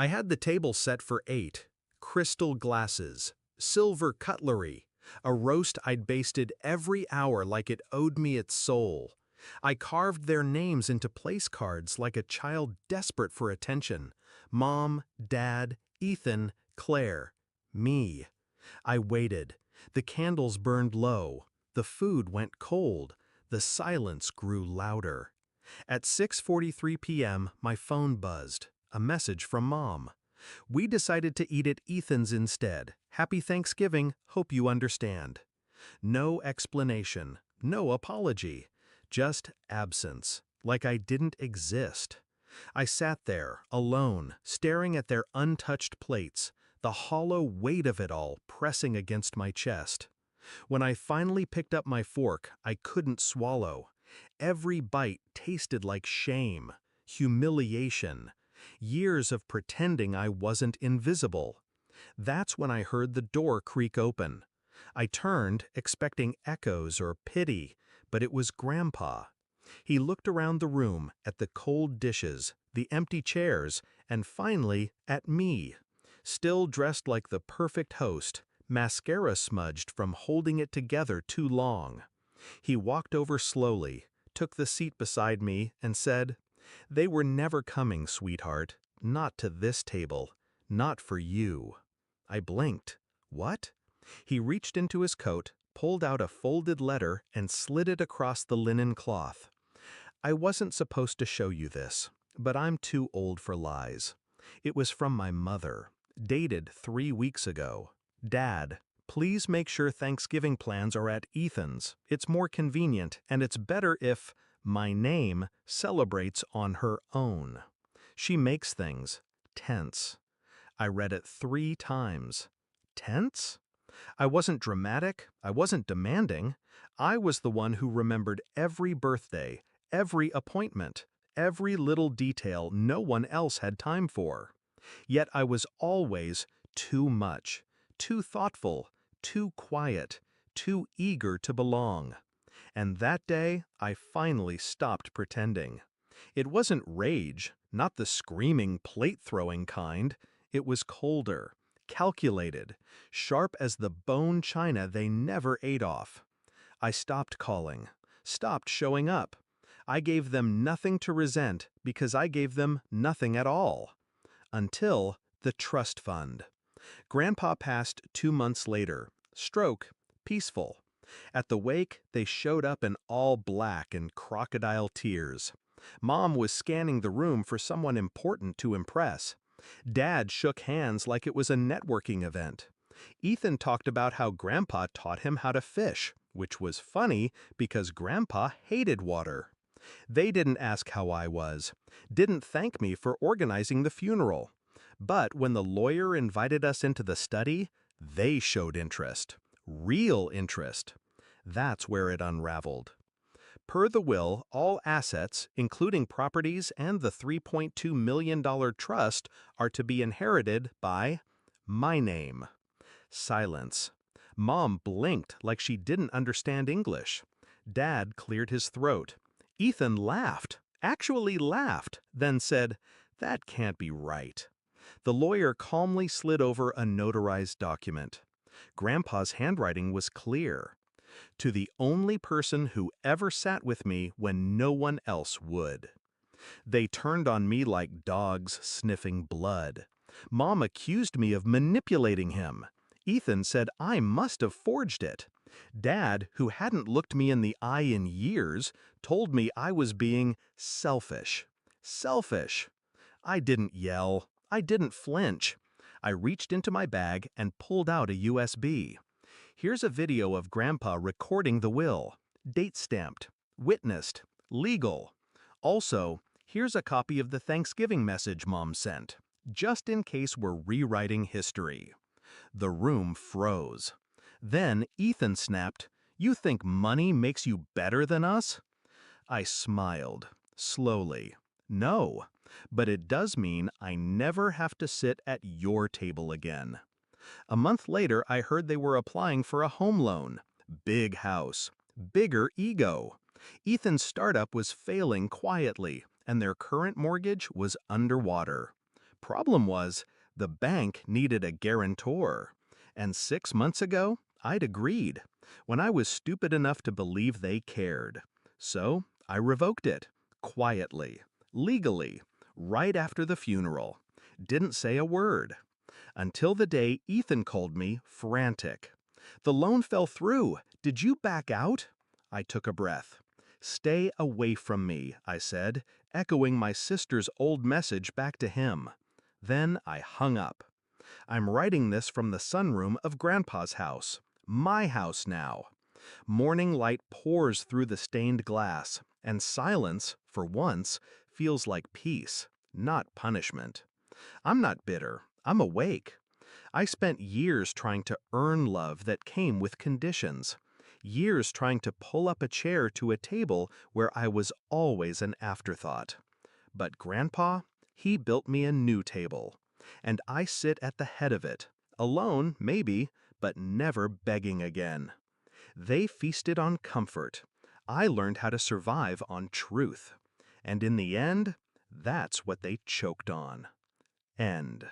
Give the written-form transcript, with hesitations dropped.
I had the table set for 8, crystal glasses, silver cutlery, a roast I'd basted every hour like it owed me its soul. I carved their names into place cards like a child desperate for attention. Mom, Dad, Ethan, Claire, me. I waited. The candles burned low. The food went cold. The silence grew louder. At 6:43 p.m., my phone buzzed. A message from Mom. We decided to eat at Ethan's instead. Happy Thanksgiving, hope you understand. No explanation, no apology, just absence, like I didn't exist. I sat there, alone, staring at their untouched plates, the hollow weight of it all pressing against my chest. When I finally picked up my fork, I couldn't swallow. Every bite tasted like shame, humiliation, years of pretending I wasn't invisible. That's when I heard the door creak open. I turned, expecting echoes or pity, but it was Grandpa. He looked around the room, at the cold dishes, the empty chairs, and finally at me. Still dressed like the perfect host, mascara smudged from holding it together too long. He walked over slowly, took the seat beside me, and said, "They were never coming, sweetheart. Not to this table. Not for you." I blinked. What? He reached into his coat, pulled out a folded letter, and slid it across the linen cloth. I wasn't supposed to show you this, but I'm too old for lies. It was from my mother, dated 3 weeks ago. Dad, please make sure Thanksgiving plans are at Ethan's. It's more convenient, and it's better if my name celebrates on her own. She makes things tense. I read it 3 times. Tense? I wasn't dramatic, I wasn't demanding. I was the one who remembered every birthday, every appointment, every little detail no one else had time for. Yet I was always too much, too thoughtful, too quiet, too eager to belong. And that day, I finally stopped pretending. It wasn't rage, not the screaming, plate-throwing kind. It was colder, calculated, sharp as the bone china they never ate off. I stopped calling, stopped showing up. I gave them nothing to resent because I gave them nothing at all. Until the trust fund. Grandpa passed 2 months later. Stroke, peaceful. At the wake, they showed up in all black and crocodile tears. Mom was scanning the room for someone important to impress. Dad shook hands like it was a networking event. Ethan talked about how Grandpa taught him how to fish, which was funny because Grandpa hated water. They didn't ask how I was, didn't thank me for organizing the funeral. But when the lawyer invited us into the study, they showed interest. Real interest. That's where it unraveled. Per the will, all assets, including properties and the $3.2 million trust, are to be inherited by my name. Silence. Mom blinked like she didn't understand English. Dad cleared his throat. Ethan laughed, actually laughed, then said, "That can't be right." The lawyer calmly slid over a notarized document. Grandpa's handwriting was clear. To the only person who ever sat with me when no one else would. They turned on me like dogs sniffing blood. Mom accused me of manipulating him. Ethan said I must have forged it. Dad, who hadn't looked me in the eye in years, told me I was being selfish. Selfish. I didn't yell. I didn't flinch. I reached into my bag and pulled out a USB. Here's a video of Grandpa recording the will. Date stamped. Witnessed. Legal. Also, here's a copy of the Thanksgiving message Mom sent, just in case we're rewriting history. The room froze. Then Ethan snapped, "You think money makes you better than us?" I smiled, slowly. No, but it does mean I never have to sit at your table again. A month later, I heard they were applying for a home loan. Big house, bigger ego. Ethan's startup was failing quietly, and their current mortgage was underwater. Problem was, the bank needed a guarantor. And 6 months ago, I'd agreed, when I was stupid enough to believe they cared. So I revoked it, quietly, legally, right after the funeral. Didn't say a word. Until the day Ethan called me frantic. The loan fell through. Did you back out? I took a breath. Stay away from me, I said, echoing my sister's old message back to him. Then I hung up. I'm writing this from the sunroom of Grandpa's house. My house now. Morning light pours through the stained glass, and silence, for once, feels like peace, not punishment. I'm not bitter. I'm awake. I spent years trying to earn love that came with conditions. Years trying to pull up a chair to a table where I was always an afterthought. But Grandpa, he built me a new table. And I sit at the head of it, alone, maybe, but never begging again. They feasted on comfort. I learned how to survive on truth. And in the end, that's what they choked on. End.